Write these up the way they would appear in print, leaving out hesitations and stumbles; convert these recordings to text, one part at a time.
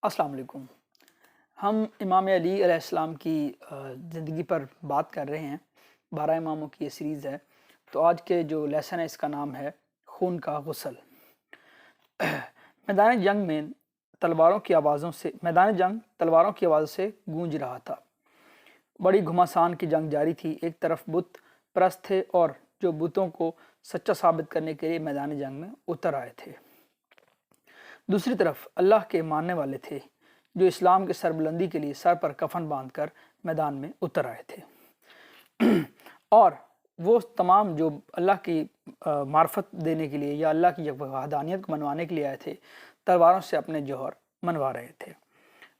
السلام علیکم۔ ہم امام علی علیہ السلام کی زندگی پر بات کر رہے ہیں۔ 12 اماموں کی یہ سیریز ہے۔ تو آج کے جو لیسن ہے اس کا نام ہے خون کا غسل۔ میدان جنگ تلواروں کی آوازوں سے گونج رہا تھا۔ بڑی گھمسان کی جنگ جاری تھی۔ ایک طرف بت پرست تھے اور جو بتوں کو سچا ثابت کرنے کے لیے میدان جنگ میں اتر آئے تھے، دوسری طرف اللہ کے ماننے والے تھے جو اسلام کے سربلندی کے لیے سر پر کفن باندھ کر میدان میں اتر آئے تھے، اور وہ تمام جو اللہ کی معرفت دینے کے لیے یا اللہ کی وحدانیت کو منوانے کے لیے آئے تھے، تلواروں سے اپنے جوہر منوا رہے تھے۔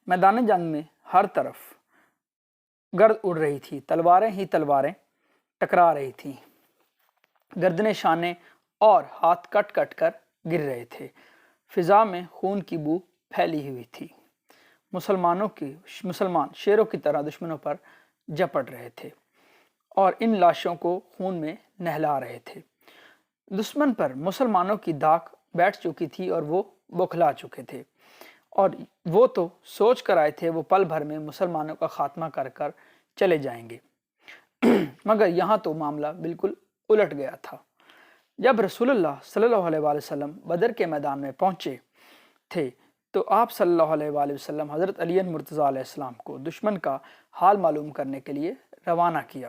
میدان جنگ میں ہر طرف گرد اڑ رہی تھی، تلواریں ہی تلواریں ٹکرا رہی تھیں، گردنیں شانے اور ہاتھ کٹ کٹ کر گر رہے تھے۔ فضا میں خون کی بو پھیلی ہوئی تھی۔ مسلمان شیروں کی طرح دشمنوں پر جپٹ رہے تھے اور ان لاشوں کو خون میں نہلا رہے تھے۔ دشمن پر مسلمانوں کی دھاک بیٹھ چکی تھی اور وہ بوکھلا چکے تھے، اور وہ تو سوچ کر آئے تھے وہ پل بھر میں مسلمانوں کا خاتمہ کر کر چلے جائیں گے، مگر یہاں تو معاملہ بالکل الٹ گیا تھا۔ جب رسول اللہ صلی اللہ علیہ وآلہ وسلم بدر کے میدان میں پہنچے تھے تو آپ صلی اللہ علیہ وآلہ وسلم حضرت علی مرتضیٰ علیہ السلام کو دشمن کا حال معلوم کرنے کے لیے روانہ کیا۔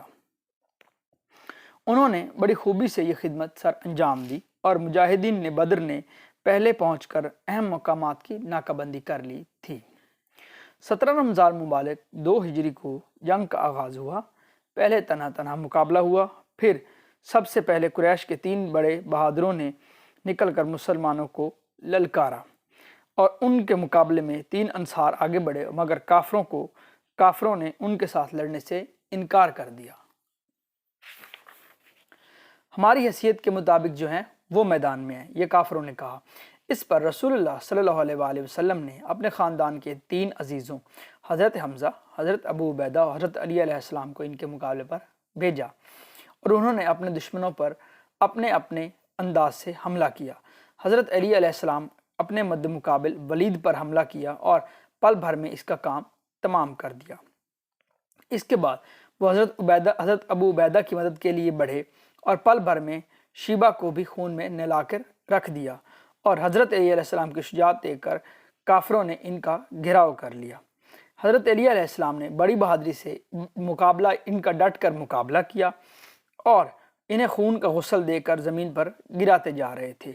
انہوں نے بڑی خوبی سے یہ خدمت سر انجام دی اور مجاہدین نے بدر نے پہلے پہنچ کر اہم مقامات کی ناکہ بندی کر لی تھی۔ 17 رمضان مبارک 2 ہجری کو جنگ کا آغاز ہوا۔ پہلے تنہا مقابلہ ہوا، پھر سب سے پہلے قریش کے 3 بڑے بہادروں نے نکل کر مسلمانوں کو للکارا اور ان کے مقابلے میں 3 انصار آگے بڑھے، مگر کافروں نے ان کے ساتھ لڑنے سے انکار کر دیا۔ ہماری حیثیت کے مطابق جو ہیں وہ میدان میں ہیں، یہ کافروں نے کہا۔ اس پر رسول اللہ صلی اللہ علیہ وآلہ وسلم نے اپنے خاندان کے 3 عزیزوں حضرت حمزہ، حضرت ابو عبیدہ اور حضرت علی علیہ السلام کو ان کے مقابلے پر بھیجا، اور انہوں نے اپنے دشمنوں پر اپنے انداز سے حملہ کیا۔ حضرت علی علیہ السلام اپنے مد مقابل ولید پر حملہ کیا اور پل بھر میں اس کا کام تمام کر دیا۔ اس کے بعد وہ حضرت ابو عبیدہ کی مدد کے لیے بڑھے اور پل بھر میں شیبہ کو بھی خون میں نہلا کر رکھ دیا، اور حضرت علی علیہ السلام کی شجاعت دیکھ کر کافروں نے ان کا گھیراؤ کر لیا۔ حضرت علی علیہ السلام نے بڑی بہادری سے ان کا ڈٹ کر مقابلہ کیا اور انہیں خون کا غسل دے کر زمین پر گراتے جا رہے تھے۔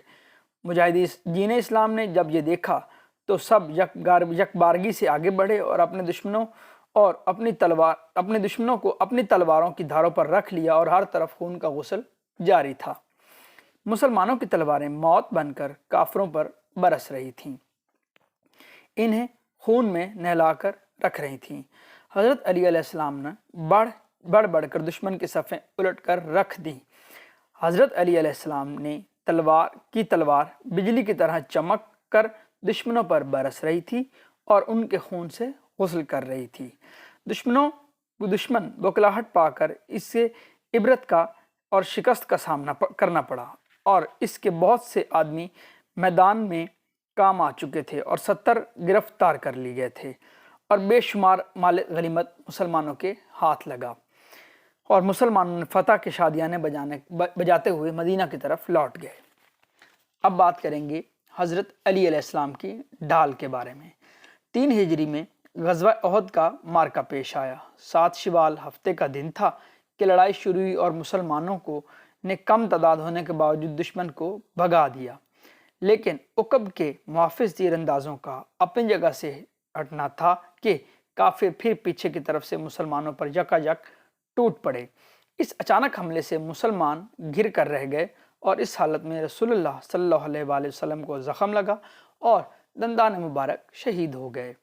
مجاہدین اسلام نے جب یہ دیکھا تو سب یک بارگی سے آگے بڑھے اور اپنے دشمنوں کو اپنی تلواروں کی دھاروں پر رکھ لیا، اور ہر طرف خون کا غسل جاری تھا۔ مسلمانوں کی تلواریں موت بن کر کافروں پر برس رہی تھیں، انہیں خون میں نہلا کر رکھ رہی تھیں۔ حضرت علی علیہ السلام نے بڑھ کر دشمن کی صفیں الٹ کر رکھ دیں۔ حضرت علی علیہ السلام نے تلوار بجلی کی طرح چمک کر دشمنوں پر برس رہی تھی اور ان کے خون سے غسل کر رہی تھی۔ دشمن بوکھلاہٹ پا کر اس سے عبرت کا اور شکست کا سامنا کرنا پڑا، اور اس کے بہت سے آدمی میدان میں کام آ چکے تھے اور 70 گرفتار کر لیے گئے تھے، اور بے شمار مال غنیمت مسلمانوں کے ہاتھ لگا، اور مسلمانوں نے فتح کے شادیانے بجاتے ہوئے مدینہ کی طرف لوٹ گئے۔ اب بات کریں گے حضرت علی علیہ السلام کی ڈھال کے بارے میں۔ 3 ہجری میں غزوہ احد کا معرکہ پیش آیا۔ 7 شوال ہفتے کا دن تھا کہ لڑائی شروع ہوئی، اور مسلمانوں نے کم تعداد ہونے کے باوجود دشمن کو بھگا دیا، لیکن عقب کے محافظ تیر اندازوں کا اپنی جگہ سے ہٹنا تھا کہ کافر پھر پیچھے کی طرف سے مسلمانوں پر یکایک ٹوٹ پڑے۔ اس اچانک حملے سے مسلمان گھر کر رہ گئے، اور اس حالت میں رسول اللہ صلی اللہ علیہ وآلہ وسلم کو زخم لگا اور دندان مبارک شہید ہو گئے۔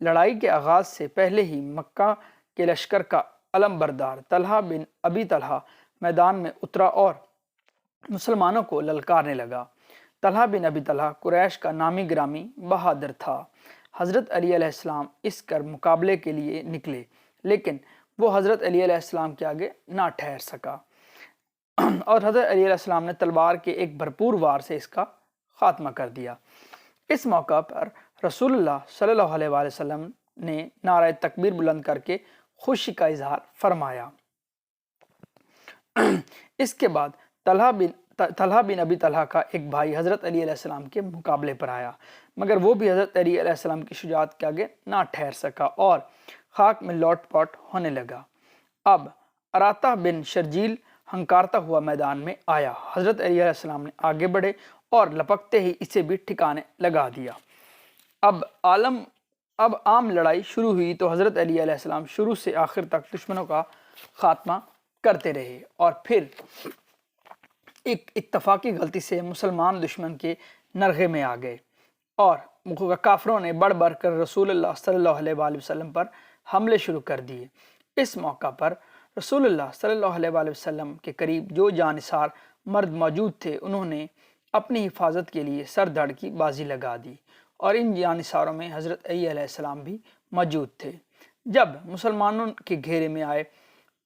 لڑائی کے آغاز سے پہلے ہی مکہ کے لشکر کا علم بردار طلحہ بن ابی طلحہ میدان میں اترا اور مسلمانوں کو للکارنے لگا۔ طلحہ بن ابی طلحہ قریش کا نامی گرامی بہادر تھا۔ حضرت علی علیہ السلام اس کر مقابلے کے لیے نکلے، لیکن وہ حضرت علی علیہ السلام کے آگے نہ ٹھہر سکا، اور حضرت علی علیہ السلام نے تلوار کے ایک بھرپور وار سے اس کا خاتمہ کر دیا۔ اس موقع پر رسول اللہ صلی اللہ علیہ وآلہ وسلم نے نعرہ تکبیر بلند کر کے خوشی کا اظہار فرمایا۔ اس کے بعد طلحہ بن ابی طلحہ کا ایک بھائی حضرت علی علیہ السلام کے مقابلے پر آیا، مگر وہ بھی حضرت علی علیہ السلام کی شجاعت کے آگے نہ ٹھہر سکا اور خاک میں لوٹ پوٹ ہونے لگا۔ اب اراطہ بن شرجیل ہنکارتا ہوا میدان میں آیا، حضرت علی علیہ السلام نے آگے بڑھے اور لپکتے ہی اسے بھی ٹھکانے لگا دیا۔ اب عام لڑائی شروع ہوئی تو حضرت علی علیہ السلام شروع سے آخر تک دشمنوں کا خاتمہ کرتے رہے، اور پھر ایک اتفاقی غلطی سے مسلمان دشمن کے نرغے میں آ گئے اور کافروں نے بڑھ بڑھ کر رسول اللہ صلی اللہ علیہ وآلہ وسلم پر حملے شروع کر دیے۔ اس موقع پر رسول اللہ صلی اللہ علیہ وآلہ وسلم کے قریب جو جانثار مرد موجود تھے انہوں نے اپنی حفاظت کے لیے سر دھڑ کی بازی لگا دی، اور ان جانثاروں میں حضرت علی علیہ السلام بھی موجود تھے۔ جب مسلمانوں کے گھیرے میں آئے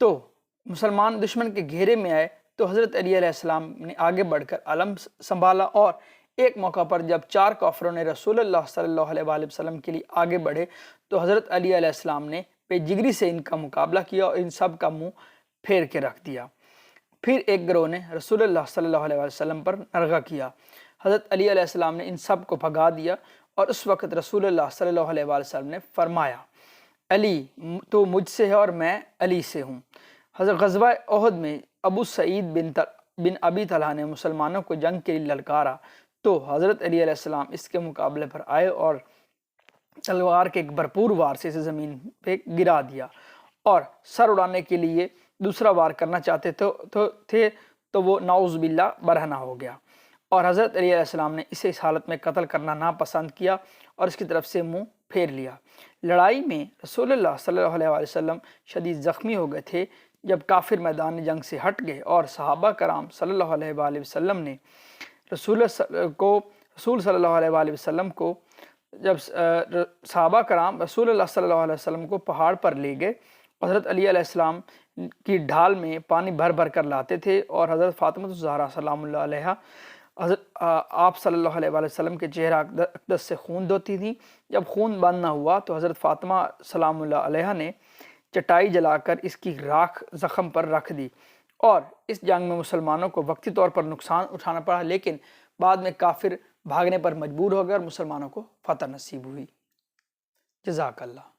تو دشمن کے گھیرے میں آئے تو حضرت علی علیہ السلام نے آگے بڑھ کر علم سنبھالا، اور ایک موقع پر جب 4 کافروں نے رسول اللہ صلی اللہ علیہ وآلہ وسلم کے لیے آگے بڑھے تو حضرت علی علیہ السلام نے بے جگری سے ان کا مقابلہ کیا اور ان سب کا منہ پھیر کے رکھ دیا۔ پھر ایک گروہ نے رسول اللہ صلی اللہ علیہ وسلم پر نرغہ کیا، حضرت علی علیہ السلام نے ان سب کو بھگا دیا، اور اس وقت رسول اللہ صلی اللہ علیہ وسلم نے فرمایا، علی تو مجھ سے ہے اور میں علی سے ہوں۔ حضرت غزوہ احد میں ابو سعید بن ابی طلحہ نے مسلمانوں کو جنگ کے لیے للکارا تو حضرت علی علیہ السلام اس کے مقابلے پر آئے اور تلوار کے ایک بھرپور وار سے اسے زمین پہ گرا دیا، اور سر اڑانے کے لیے دوسرا وار کرنا چاہتے تھے تو وہ نعوذ باللہ برہنہ ہو گیا، اور حضرت علی علیہ السلام نے اسے اس حالت میں قتل کرنا ناپسند کیا اور اس کی طرف سے منہ پھیر لیا۔ لڑائی میں رسول اللہ صلی اللہ علیہ وسلم شدید زخمی ہو گئے تھے۔ جب کافر میدان جنگ سے ہٹ گئے اور صحابہ کرام صلی اللہ علیہ وآلہ وسلم نے رسول صلی اللہ علیہ وآلہ وسلم کو صحابہ کرام رسول اللہ صلی اللہ علیہ وسلم کو پہاڑ پر لے گئے، حضرت علی علیہ السلام کی ڈھال میں پانی بھر بھر کر لاتے تھے، اور حضرت فاطمہ الزہرا سلام اللہ علیہ آپ صلی اللہ علیہ وآلہ وسلم کے چہرہ اقدس سے خون دھوتی تھیں۔ جب خون بند نہ ہوا تو حضرت فاطمہ سلام اللہ علیہ نے چٹائی جلا کر اس کی راکھ زخم پر رکھ دی، اور اس جنگ میں مسلمانوں کو وقتی طور پر نقصان اٹھانا پڑا، لیکن بعد میں کافر بھاگنے پر مجبور ہو گئے اور مسلمانوں کو فتح نصیب ہوئی۔ جزاک اللہ۔